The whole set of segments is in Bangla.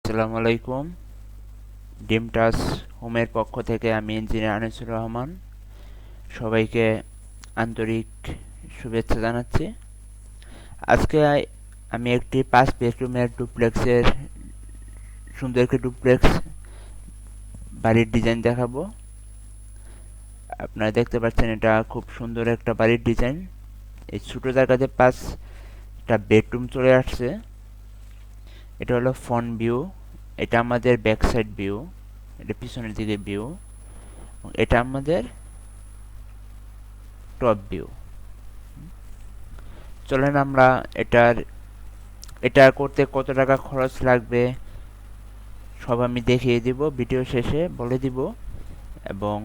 আসসালামু আলাইকুম। ডিম টাচ হোমের পক্ষ থেকে আমি ইঞ্জিনিয়ার আনিসুর রহমান সবাইকে আন্তরিক শুভেচ্ছা জানাচ্ছি। আজকে আমি একটি 5 বেডরুমের ডুপ্লেক্সের সুন্দর একটি ডুপ্লেক্স বাড়ির ডিজাইন দেখাবো। আপনারা দেখতে পাচ্ছেন এটা খুব সুন্দর একটা বাড়ির ডিজাইন। এই ছোট জায়গাতে 5টা বেডরুম চলে আসছে। এটা হলো ফ্রন্ট ভিউ, এটা আমাদের ব্যাক সাইড ভিউ, এটা পিছনের দিকে ভিউ, এটা আমাদের টপ ভিউ। চলেন আমরা এটা করতে কত টাকা খরচ লাগবে সব আমি দেখিয়ে দিব, ভিডিও শেষে বলে দিব। এবং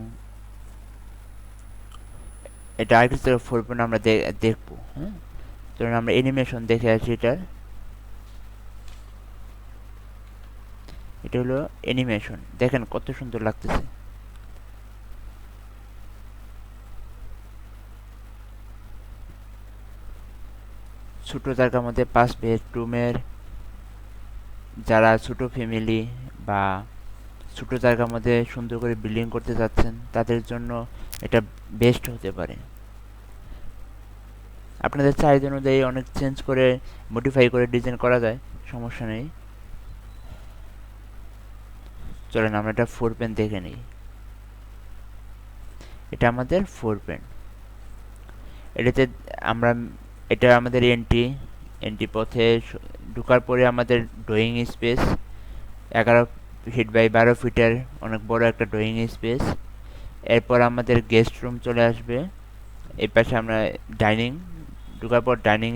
এটা আর্কিটেকচার 4 আমরা দেখবো। হ্যাঁ, চলুন আমরা অ্যানিমেশন দেখে আসি। এটা হলো অ্যানিমেশন, দেখেন কত সুন্দর লাগতেছে। ছোট জায়গার মধ্যে 5 বেডরুমের যারা ছোট ফ্যামিলি বা ছোট জায়গার মধ্যে সুন্দর করে বিল্ডিং করতে যাচ্ছেন তাদের জন্য এটা বেস্ট হতে পারে। আপনাদের চাহিদা অনুযায়ী অনেক চেঞ্জ করে মডিফাই করে ডিজাইন করা যায়, সমস্যা নেই। চলেন আমরা এটা 4 পেন দেখে নিই। এটা আমাদের 4 পেন। এটাতে আমরা এটা আমাদের এন্ট্রি পথে ঢোকার পরে আমাদের ড্রয়িং স্পেস 11 ফিট বাই 12 ফিটের অনেক বড় একটা ড্রয়িং স্পেস। এরপর আমাদের গেস্ট রুম চলে আসবে। এই পাশে আমরা ঢোকার পর ডাইনিং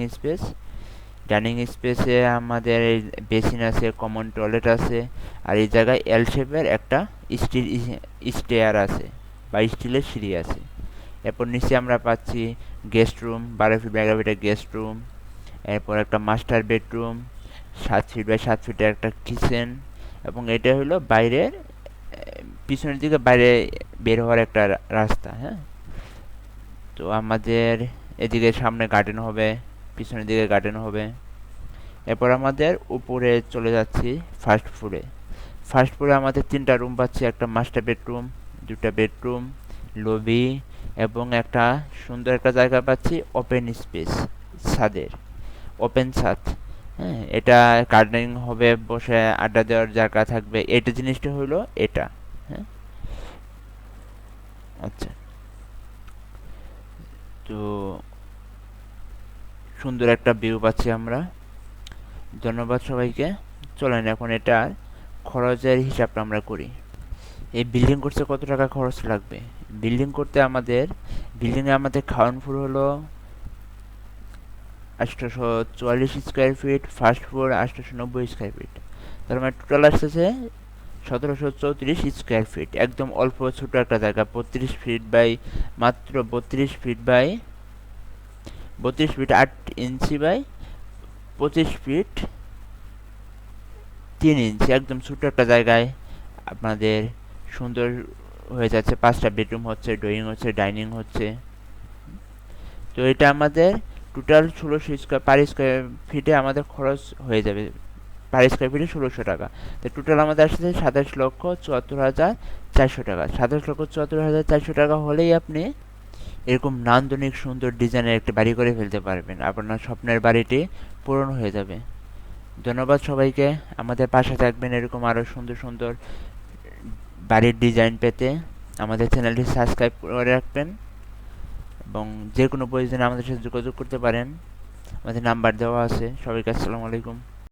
স্পেসে আমাদের বেসিন আছে, কমন টয়লেট আছে, আর এই জায়গায় এল শেপের একটা স্টেয়ার আছে বা স্টিলের সিঁড়ি আছে। এরপর নিচে আমরা পাচ্ছি গেস্ট রুম, 12 ফিট বাই 11 ফিটের গেস্ট রুম। এরপর একটা মাস্টার বেডরুম, 7 ফিট বাই 7 ফিটের একটা কিচেন, এবং এটা হলো বাইরের পিছনের দিকে বাইরে বের হওয়ার একটা রাস্তা। হ্যাঁ, তো আমাদের এদিকে সামনে গার্ডেন হবে, পিছনের দিকে গার্ডেন হবে। এরপর আমাদের উপরে চলে যাচ্ছি ফার্স্ট ফ্লোরে আমাদের 3টা রুম পাচ্ছি, একটা মাস্টার বেডরুম, 2টা বেডরুম, লবি, এবং একটা সুন্দর একটা জায়গা পাচ্ছি ওপেন স্পেস, ছাদের ওপেন ছাদ। হ্যাঁ, এটা গার্ডেনিং হবে, বসে আড্ডা দেওয়ার জায়গা থাকবে। এটা জিনিসটা হলো এটা। হ্যাঁ, আচ্ছা, তো সুন্দর একটা ভিউ পাচ্ছি আমরা। ধন্যবাদ সবাইকে। চলেন এখন এটা খরচের হিসাবটা আমরা করি। এই বিল্ডিং করতে কত টাকা খরচ লাগবে? বিল্ডিংয়ে আমাদের খাওয়ান ফ্লোর হলো 844 square feet, first floor 890 square feet. তার মানে টোটাল আসতেছে 1734 স্কোয়ার ফিট। একদম অল্প ছোট একটা জায়গা, 32 ফিট 8 ইঞ্চি বাই 32 ফিট 3 ইঞ্চি, একদম ছোট একটা জায়গায় আপনাদের সুন্দর হয়ে যাচ্ছে। 5টা বেডরুম হচ্ছে, ড্রয়িং হচ্ছে, ডাইনিং হচ্ছে। তো এটা আমাদের টোটাল 1600 স্কোয়ার পার স্কোয়ার ফিটে আমাদের খরচ হয়ে যাবে, পার স্কোয়ার ফিটে 1600 টাকা। তো টোটাল আমাদের আসছে 27,74,400 টাকা। 27,74,400 টাকা হলেই আপনি এরকম নান্দনিক সুন্দর ডিজাইনের একটা বাড়ি করে ফেলতে পারবেন। আপনার স্বপ্নের বাড়িটি পূরণ হয়ে যাবে। ধন্যবাদ সবাইকে। আমাদের পাশে থাকবেন এরকম আরও সুন্দর সুন্দর বাড়ির ডিজাইন পেতে। আমাদের চ্যানেলটি সাবস্ক্রাইব করে রাখবেন এবং যে কোনো প্রয়োজনে আমাদের সাথে যোগাযোগ করতে পারেন। আমাদের নাম্বার দেওয়া আছে। সবাইকে আসসালামু আলাইকুম।